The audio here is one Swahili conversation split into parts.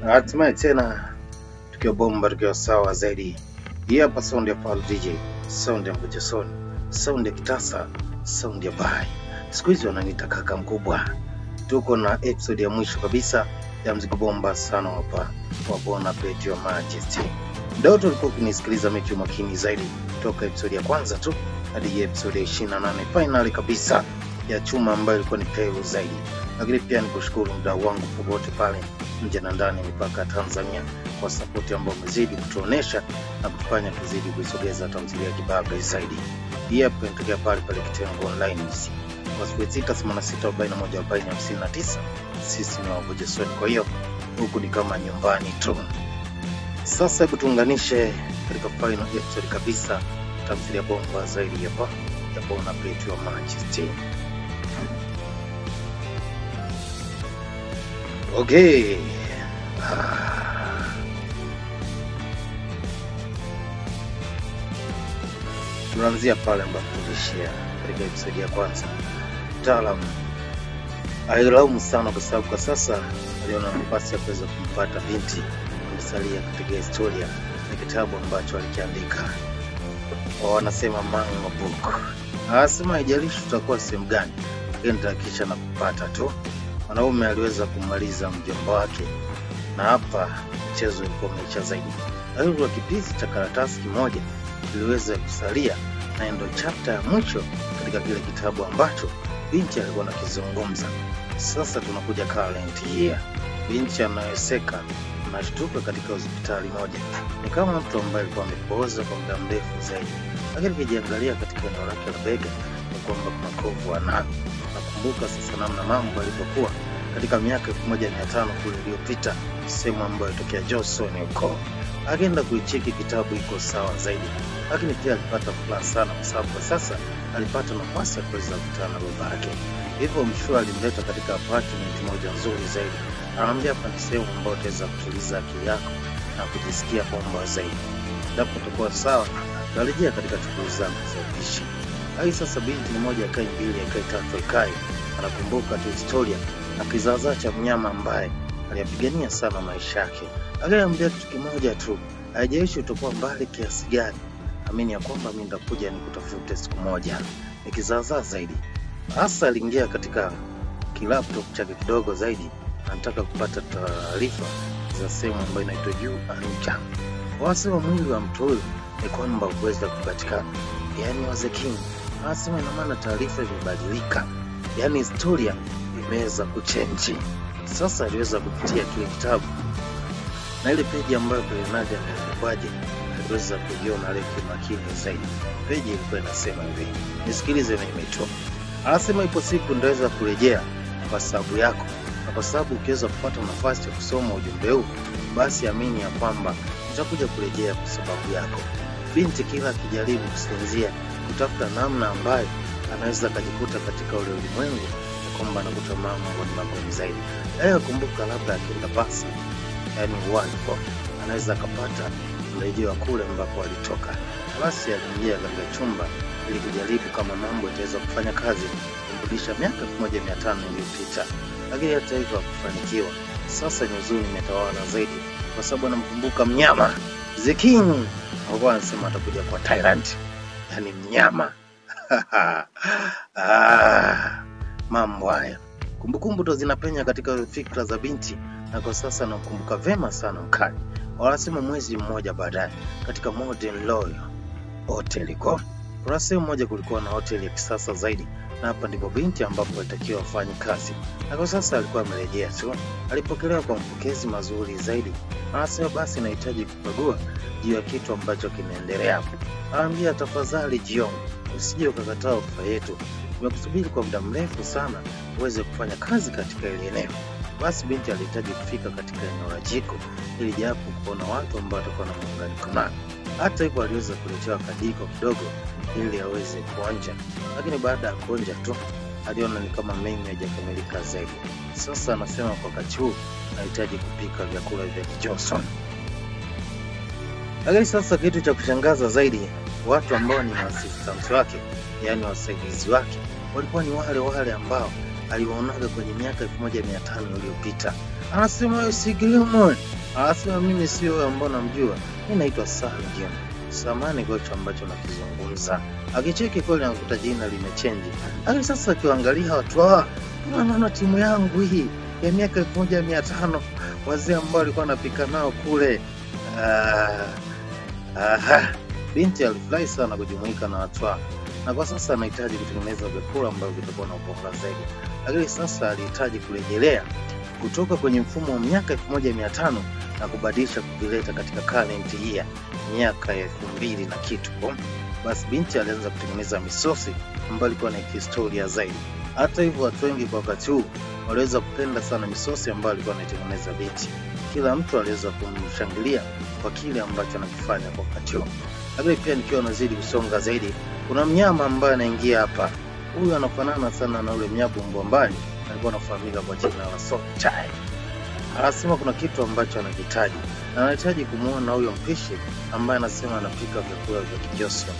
Hatimaye tena tukiwa bomba, tukiwa sawa zaidi. Hii hapa sound ya Paul DJ, sound ya Mbujesoni, sound ya Kitasa, sound ya Bai. Siku hizi wananiita kaka mkubwa. Tuko na episode ya mwisho kabisa ya mzigo bomba sana hapa wa Bona Peti wa Majesty. Ndio tulikuwa kunisikiliza mechi makini zaidi toka episode ya kwanza tu hadi episode ya 28 finali kabisa ya chuma ambayo ilikuwa ni tail zaidi. Lakini pia nikushukuru mdau wangu popote pale nje na ndani mipaka Tanzania kwa support ambayo umezidi kutuonesha na kutufanya tuzidi kuisogeza tamthilia kibabe zaidi. Hii hapa inatokea pale Kitengo Online kwa 0686414059. Sisi ni Wabujesoni, kwa hiyo huku ni kama nyumbani tu. Sasa hebu tuunganishe katika final episode kabisa tamthilia bomba zaidi hapa ya Bona Peti wa Majesty. Okay. Tunaanzia pale ambapo tulishia katika episode ya kwanza. Mtaalamu alilaumu sana kwa sababu kwa sasa aliona nafasi ya kuweza kumpata binti alisalia katika historia na kitabu ambacho alikiandika. Kwa wanasema mango book. Anasema haijalishi tutakuwa sehemu gani, lakini tutahakikisha na kupata tu. Mwanaume aliweza kumaliza mjomba wake, na hapa mchezo ulikuwa umeisha zaidi. Alikuwa kipisi cha karatasi kimoja kiliweza kusalia, na ndio chapter ya mwisho katika kile kitabu ambacho binti alikuwa anakizungumza. Sasa tunakuja current year. Binti anayeseka anashtuka katika hospitali moja. Ni kama mtu ambaye alikuwa amepooza kwa muda mrefu zaidi. Lakini kijiangalia katika eneo lake la bega ni kwamba kuna kovu analo. Nakumbuka sasa namna mambo yalivyokuwa katika miaka 1500 kule iliyopita, sehemu ambayo ilitokea Johnson huko. Akaenda kuicheki kitabu iko sawa zaidi. Lakini pia alipata furaha sana kwa sababu kwa sasa alipata nafasi ya kuweza kukutana na baba yake. Hivyo mshua alimleta katika apartment moja nzuri zaidi. Anamwambia hapa ni sehemu ambayo utaweza kutuliza akili yako na kujisikia bomba zaidi. Ndipo tutakuwa sawa, tutarejea katika shughuli zangu za upishi. Hai sasa binti ni moja kai mbili kai tatu kai. Anakumbuka tu historia na kizaazaa cha mnyama ambaye aliyapigania sana maisha yake. Aliambia kitu kimoja tu, haijalishi utakuwa mbali kiasi gani, amini ya kwamba mimi nitakuja nikutafute siku moja. Ni kizaazaa zaidi. Hasa aliingia katika kilaptop chake kidogo zaidi, anataka kupata taarifa za sehemu ambayo inaitwa Aruja. Wasema mwili wa mtu huyu ni kwamba uweza kupatikana, yani waze king. Anasema ina maana taarifa imebadilika, yani historia imeweza kuchange. Sasa aliweza kupitia kile kitabu na ile peji ambayo Bernard amekwaje, aliweza kujiona ile makini zaidi. Peji ilikuwa inasema hivi, nisikilize mimi tu. Anasema ipo siku ndaweza kurejea kwa sababu yako, na kwa sababu ukiweza kupata nafasi ya kusoma ujumbe huu, basi amini ya kwamba nitakuja kurejea kwa sababu yako. Binti kila kijaribu kusinzia kutafuta namna ambayo anaweza kujikuta katika ule ulimwengu, na kwamba anakuta mambo ni magumu zaidi. Kumbuka labda akienda basi, yani waliko anaweza kupata mrejeo kule ambapo alitoka. Basi aliingia katika chumba ili kujaribu kama mambo yataweza kufanya kazi kurudisha miaka 1500 iliyopita. Lakini hata hivyo hakufanikiwa. Sasa huzuni imetawala zaidi kwa sababu anamkumbuka mnyama The King. Alikuwa anasema atakuja kwa Tyrant, yani mnyama. Mambo haya. Kumbukumbu ndo zinapenya katika fikra za binti, na kwa sasa nakumbuka vema sana mkali. Wanasema mwezi mmoja baadaye katika Modern Royal Hotel iko. Kuna sehemu moja kulikuwa na hoteli ya kisasa zaidi, na hapa ndipo binti ambapo alitakiwa afanye kazi. Na kwa sasa alikuwa amerejea tu. Alipokelewa kwa mpokezi mazuri zaidi. Anasema basi nahitaji kukagua juu ya kitu ambacho kinaendelea hapo. Anambia tafadhali Jion, usije ukakataa ofa yetu. Tumekusubiri kwa muda mrefu sana uweze kufanya kazi katika ile eneo. Basi binti alihitaji kufika katika eneo la jiko ili japo kuona watu ambao watakuwa na muunganiko nao. Hata hivyo aliweza kuletewa kadiko kidogo ili aweze kuonja. Lakini baada ya kuonja tu aliona ni kama menu haijakamilika zaidi. Sasa anasema kwa wakati huu anahitaji kupika vyakula vya Johnson. Lakini sasa kitu cha kushangaza zaidi, watu ambao ni assistants wake, yani wasaidizi wake, walikuwa ni wale ambao aliwaonaga kwenye miaka 1500 iliyopita. Anasema wewe si Gilmore. Anasema mimi sio wewe ambao namjua. Mimi naitwa Sanjin. Samani kwa hicho ambacho nakizungumza. Akicheki kweli anakuta jina limechange. Lakini sasa akiangalia watu hawa, unaona timu yangu hii ya miaka 1500 wazee ambao walikuwa wanapika nao kule. Binti alifurahi sana kujumuika na watu hao. Na kwa sasa anahitaji kutengeneza vyakula ambavyo vitakuwa na ubora zaidi. Lakini sasa alihitaji kurejelea kutoka kwenye mfumo wa miaka 1500 na kubadilisha kuvileta katika current year miaka 2000 na kitu. Basi binti alianza kutengeneza misosi ambayo ilikuwa na historia zaidi. Hata hivyo watu wengi kwa wakati huu waliweza kupenda sana misosi ambayo alikuwa anaitengeneza binti. Kila mtu aliweza kumshangilia kwa kile ambacho anakifanya kwa wakati huo. Lakini pia nikiwa nazidi kusonga zaidi, kuna mnyama ambaye anaingia hapa. Huyu anafanana sana na ule mnyabumbu ambaye alikuwa anafahamika kwa jina la Sochai. Anasema kuna kitu ambacho anahitaji. Na anahitaji kumuona huyo mpishi ambaye anasema anapika vyakula vya Kijoswa.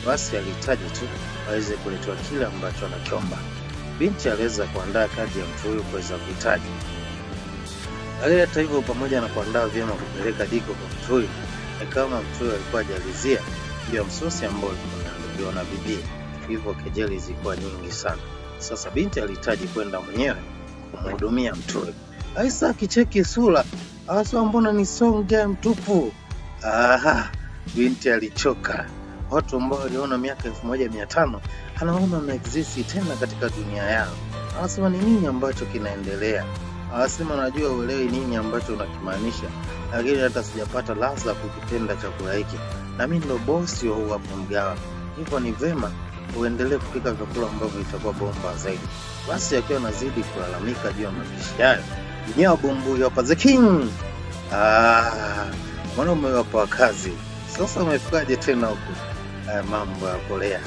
Basi alihitaji tu aweze kuletea kile ambacho anakiomba. Binti aliweza kuandaa kadi ya mtu huyo kuweza kuhitaji. Lakini hata hivyo pamoja na kuandaa vyema kupeleka diko kwa mtu huyo, kama mtu huyo alikuwa hajalizia ndio msosi ambao alikuwa na bibi. Hivyo kejeli zilikuwa nyingi sana. Sasa binti alihitaji kwenda mwenyewe kumhudumia mtu huyo. Aisa kicheki sura, anasema mbona ni songe mtupu. Binti alichoka. Watu ambao waliona miaka 1500 anaona na exist tena katika dunia yao. Anasema ni nini ambacho kinaendelea? Anasema najua uelewi nini ambacho unakimaanisha, lakini hata sijapata ladha kukipenda chakula hiki. Na mimi ndo bosi wa hapo mgawa. Hivyo ni vema uendelee kupika vyakula ambavyo vitakuwa bomba zaidi. Basi akiwa nazidi kulalamika juu ya mapishi hayo, Nyabumbu hapa the king. Mwanaume hapa kazi. Sasa umefikaje tena huko? Mambo ya Korea.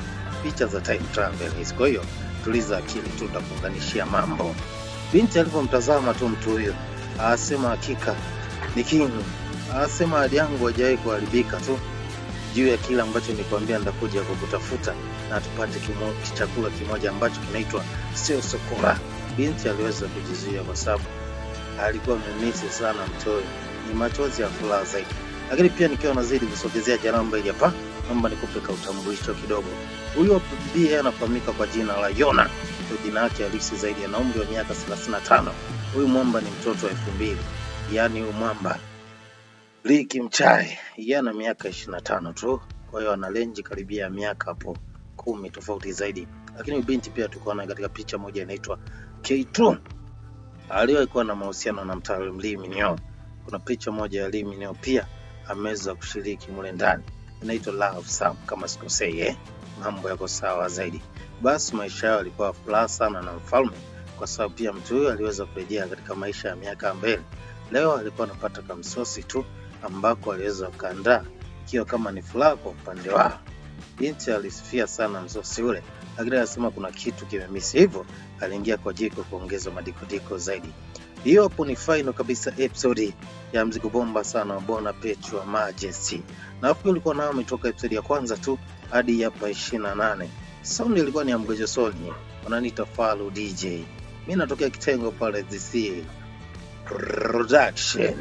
Picha za time travel. Kwa hiyo tuliza akili tu tutakuunganishia mambo. Binti alipomtazama tu mtu huyo, asema hakika ni king. Asema hadi yangu hajawahi kuharibika tu juu ya kile ambacho nilikwambia ndakuja kukutafuta na tupate chakula kimoja ambacho kinaitwa sio sokora. Binti aliweza kujizuia kwa sababu alikuwa amemisi sana mtu huyo. Ni machozi ya furaha zaidi. Lakini pia nikiwa nazidi kusogezea jaramba ile hapa, naomba nikupeka utambulisho kidogo. Huyo bibi anafahamika kwa jina la Yona. Jina lake halisi zaidi ana umri wa miaka 35. Huyu mwamba ni mtoto wa 2000. Yaani huyu mwamba Liki Mchai, yeye ana miaka 25 tu. Kwa hiyo ana range karibia miaka hapo 10 tofauti zaidi. Lakini binti pia tuko naye katika picha moja inaitwa K2. Aliyekuwa na mahusiano na mtaalamu Lee Minyo. Kuna picha moja ya Lee Minyo pia ameweza kushiriki mule ndani. Inaitwa Love Sam kama sikosei. Mambo yako sawa zaidi. Basi maisha yao yalikuwa furaha sana na mfalme kwa sababu pia mtu huyo aliweza kurejea katika maisha ya miaka mbele. Leo alikuwa anapata kamsosi tu ambako aliweza kuandaa ikiwa kama ni furaha kwa upande wao. Binti alisifia sana msosi ule, lakini anasema kuna kitu kimemisi, hivyo aliingia kwa jiko kuongeza madiko zaidi. Hiyo hapo ni final kabisa episode ya mzigo bomba sana wa Bona Petrol Majesty. Na hapo ulikuwa nao umetoka episode ya kwanza tu hadi hapa 28. Sound ilikuwa ni Amgojo Sony, wananiita Falu DJ. Mimi natokea kitengo pale DC Production.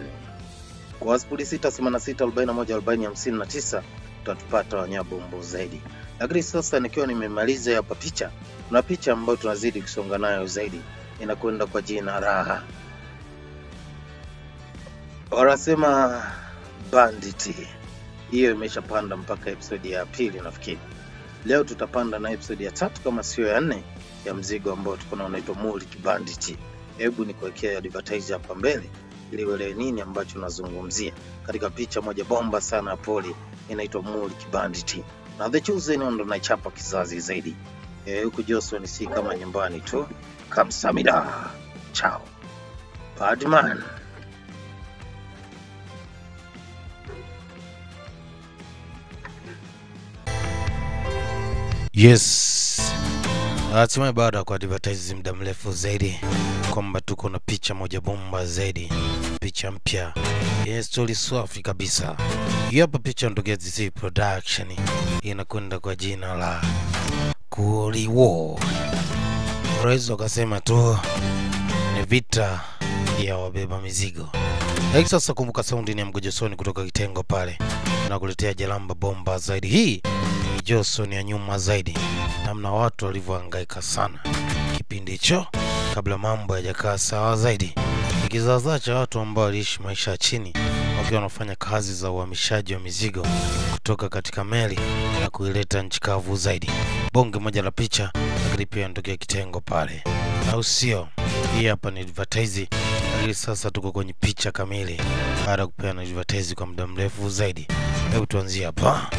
Kwa 0686414059 tutatupata Wanyabumbu zaidi. Lakini sasa nikiwa nimemaliza hapa picha, na picha ambayo tunazidi kusonga nayo zaidi inakwenda kwa jina Raha. Wanasema Bandit. Hiyo imeshapanda mpaka episode ya 2 nafikiri. Leo tutapanda na episode ya 3 kama sio ya 4 ya mzigo ambao tuko nao unaitwa Multi Bandit. Hebu nikuwekea advertise hapa mbele ili uelewe nini ambacho nazungumzia. Katika picha moja bomba sana poli inaitwa Multi Bandit. Na the chosen ndo naichapa kizazi zaidi. Huku Johnson si kama nyumbani tu. Kamsamida. Ciao. Badman. Yes. Hatimaye baada kwa advertise muda mrefu zaidi kwamba tuko na picha moja bomba zaidi, picha mpya. Yes, story safi kabisa. Hapa picha ndio DC Production inakwenda kwa jina la Kuli War. Rais akasema tu ni vita ya wabeba mizigo. Lakini sasa kumbuka saundi ni ya Mgojosoni kutoka kitengo pale na kuletea Jalamba bomba zaidi. Hii ni Johnson ya nyuma zaidi, namna watu walivyohangaika sana kipindi hicho kabla mambo hayajakaa sawa zaidi. Ni kizaazaa cha watu ambao waliishi maisha ya chini wakiwa wanafanya kazi za uhamishaji wa mizigo kutoka katika meli na kuileta nchi kavu zaidi. Bonge moja la picha, lakini pia inatokea kitengo pale, au sio? Hii hapa ni advertise, lakini sasa tuko kwenye picha kamili baada ya kupeana advertise kwa muda mrefu zaidi. Hebu tuanzie hapa.